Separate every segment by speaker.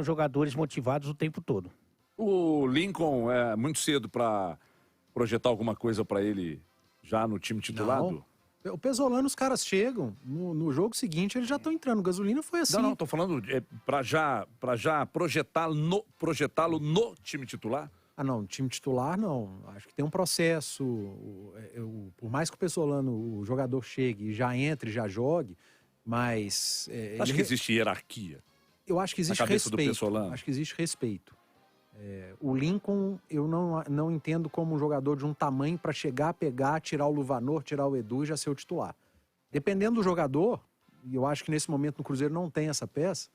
Speaker 1: jogadores motivados o tempo todo.
Speaker 2: O Lincoln é muito cedo para projetar alguma coisa para ele já no time titulado?
Speaker 3: Não. O Pesolano, os caras chegam, no jogo seguinte eles já estão entrando. Gasolina foi assim.
Speaker 2: Não, tô falando para já projetá-lo no time titular?
Speaker 3: Ah, não, time titular não. Acho que tem um processo. Por mais que o Pesolano, o jogador chegue e já entre, já jogue, mas...
Speaker 2: Acho que existe hierarquia.
Speaker 3: Eu acho que existe respeito. Acho que existe respeito. O Lincoln, eu não entendo como um jogador de um tamanho para chegar, pegar, tirar o Luvanor, tirar o Edu e já ser o titular. Dependendo do jogador, e eu acho que nesse momento no Cruzeiro não tem essa peça,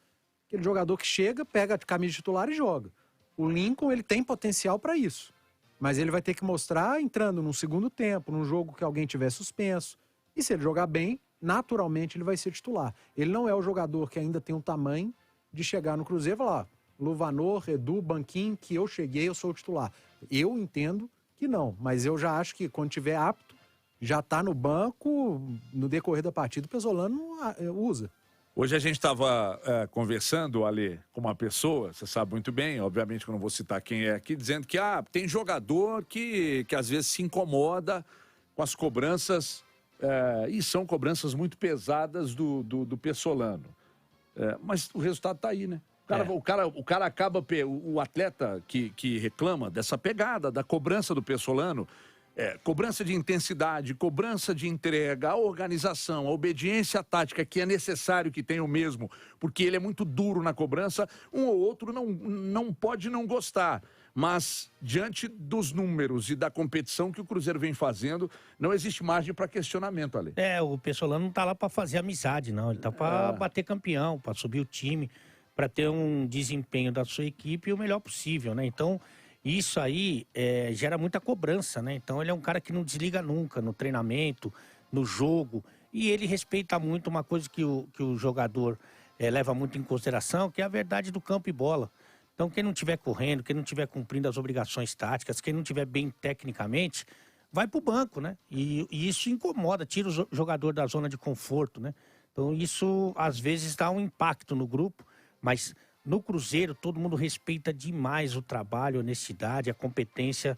Speaker 3: aquele jogador que chega, pega a camisa de titular e joga. O Lincoln, ele tem potencial para isso. Mas ele vai ter que mostrar entrando num segundo tempo, num jogo que alguém tiver suspenso. E se ele jogar bem, naturalmente ele vai ser titular. Ele não é o jogador que ainda tem um tamanho de chegar no Cruzeiro e falar... Luvanor, Edu, Banquinho, que eu cheguei, eu sou o titular. Eu entendo que não, mas eu já acho que quando tiver apto, já tá no banco, no decorrer da partida, o Pesolano usa.
Speaker 2: Hoje a gente estava conversando, Ale, com uma pessoa, você sabe muito bem, obviamente que eu não vou citar quem é aqui, dizendo que tem jogador que às vezes se incomoda com as cobranças, e são cobranças muito pesadas do Pesolano. Mas o resultado tá aí, né? O cara acaba, o atleta que reclama dessa pegada, da cobrança do Pesolano, cobrança de intensidade, cobrança de entrega, a organização, a obediência tática, que é necessário que tenha o mesmo, porque ele é muito duro na cobrança, um ou outro não pode não gostar. Mas, diante dos números e da competição que o Cruzeiro vem fazendo, não existe margem para questionamento, Ale.
Speaker 1: O Pesolano não tá lá para fazer amizade, não. Ele tá para bater campeão, para subir o time, para ter um desempenho da sua equipe o melhor possível, né? Então, isso aí gera muita cobrança, né? Então, ele é um cara que não desliga nunca no treinamento, no jogo. E ele respeita muito uma coisa que o jogador leva muito em consideração, que é a verdade do campo e bola. Então, quem não estiver correndo, quem não estiver cumprindo as obrigações táticas, quem não estiver bem tecnicamente, vai para o banco, né? E isso incomoda, tira o jogador da zona de conforto, né? Então, isso, às vezes, dá um impacto no grupo. Mas no Cruzeiro todo mundo respeita demais o trabalho, a honestidade, a competência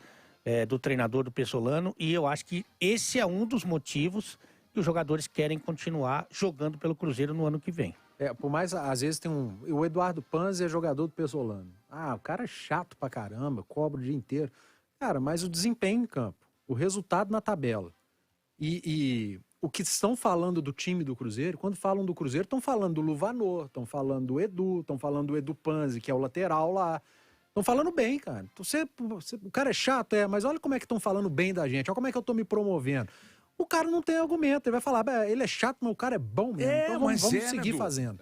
Speaker 1: do treinador do Pesolano. E eu acho que esse é um dos motivos que os jogadores querem continuar jogando pelo Cruzeiro no ano que vem.
Speaker 3: Por mais, às vezes tem o Eduardo Panzi é jogador do Pesolano. O cara é chato pra caramba, cobra o dia inteiro. Cara, mas o desempenho em campo, o resultado na tabela e o que estão falando do time do Cruzeiro, quando falam do Cruzeiro, estão falando do Luvanor, estão falando do Edu, estão falando do Edu Panzi, que é o lateral lá. Estão falando bem, cara. O cara é chato, mas olha como é que estão falando bem da gente, olha como é que eu tô me promovendo. O cara não tem argumento, ele vai falar, ele é chato, mas o cara é bom mesmo, então vamos seguir fazendo.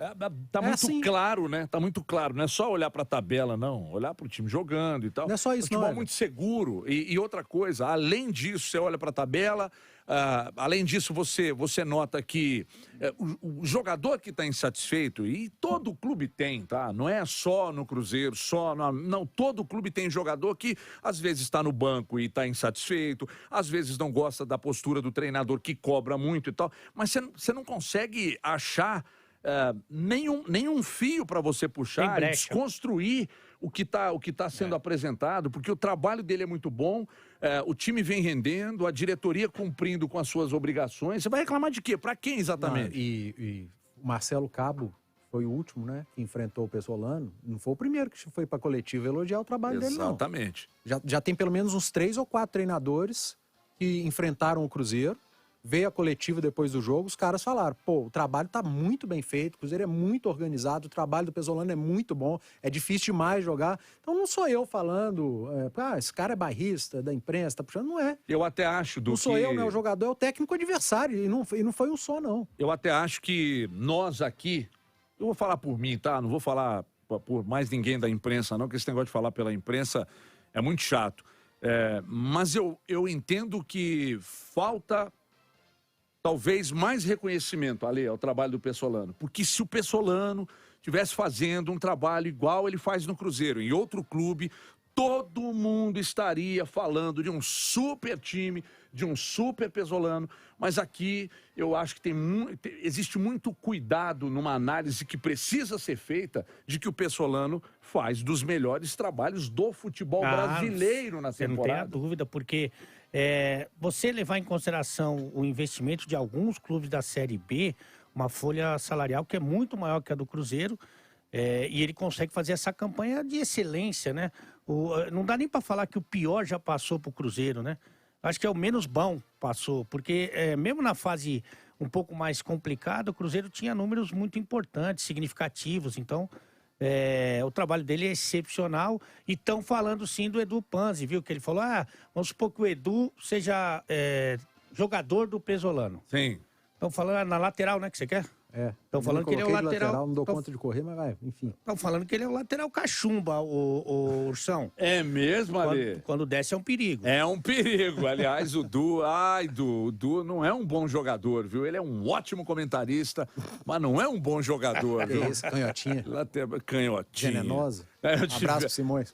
Speaker 2: Tá muito assim. Claro, né? Tá muito claro, não é só olhar pra tabela, não. Olhar pro time jogando e tal.
Speaker 3: Não é só isso, não.
Speaker 2: É muito seguro. E outra coisa, além disso, você olha pra tabela, além disso, você nota que o jogador que tá insatisfeito, e todo clube tem, tá? Não é só no Cruzeiro, não, todo clube tem jogador que às vezes está no banco e tá insatisfeito, às vezes não gosta da postura do treinador que cobra muito e tal, mas você não consegue achar nenhum fio para você puxar e desconstruir o que tá sendo apresentado, porque o trabalho dele é muito bom, o time vem rendendo, a diretoria cumprindo com as suas obrigações. Você vai reclamar de quê? Para quem exatamente?
Speaker 3: E o Marcelo Cabo foi o último, né, que enfrentou o Pesolano, não foi o primeiro que foi para coletiva elogiar o trabalho dele, não.
Speaker 2: Exatamente.
Speaker 3: Já tem pelo menos uns 3 ou 4 treinadores que enfrentaram o Cruzeiro, veio a coletiva depois do jogo, os caras falaram, o trabalho tá muito bem feito, o Cruzeiro é muito organizado, o trabalho do Pesolano é muito bom, é difícil demais jogar. Então não sou eu falando, esse cara é bairrista, da imprensa, tá puxando, não é.
Speaker 2: Eu até acho
Speaker 3: Não sou eu, né? O jogador é o técnico adversário, e não foi um só, não.
Speaker 2: Eu até acho que nós aqui, eu vou falar por mim, tá? Não vou falar por mais ninguém da imprensa, não, porque esse negócio de falar pela imprensa é muito chato. Mas eu entendo que falta talvez mais reconhecimento, Ale, ao trabalho do Pesolano. Porque se o Pesolano estivesse fazendo um trabalho igual ele faz no Cruzeiro, em outro clube, todo mundo estaria falando de um super time, de um super Pesolano, mas aqui eu acho que existe muito cuidado numa análise que precisa ser feita de que o Pesolano faz dos melhores trabalhos do futebol brasileiro na temporada.
Speaker 1: Não tem a dúvida, porque você levar em consideração o investimento de alguns clubes da Série B, uma folha salarial que é muito maior que a do Cruzeiro, e ele consegue fazer essa campanha de excelência, né? Não dá nem para falar que o pior já passou para o Cruzeiro, né? Acho que é o menos bom passou, porque mesmo na fase um pouco mais complicada, o Cruzeiro tinha números muito importantes, significativos. Então, o trabalho dele é excepcional. E estão falando sim do Edu Panzi, viu? Que ele falou, vamos supor que o Edu seja jogador do Pesolano.
Speaker 2: Sim.
Speaker 1: Estão falando na lateral, né, que você quer? Estão falando que ele é o lateral.
Speaker 3: Não dou conta de correr, mas vai, enfim.
Speaker 1: Estão falando que ele é o lateral cachumba, o Ursão.
Speaker 2: É mesmo, Ale?
Speaker 1: Quando desce é um perigo.
Speaker 2: É um perigo. Aliás, o Du não é um bom jogador, viu? Ele é um ótimo comentarista, mas não é um bom jogador, viu?
Speaker 3: Esse canhotinha.
Speaker 2: Canhotinha.
Speaker 3: Venenosa. Abraço, Simões.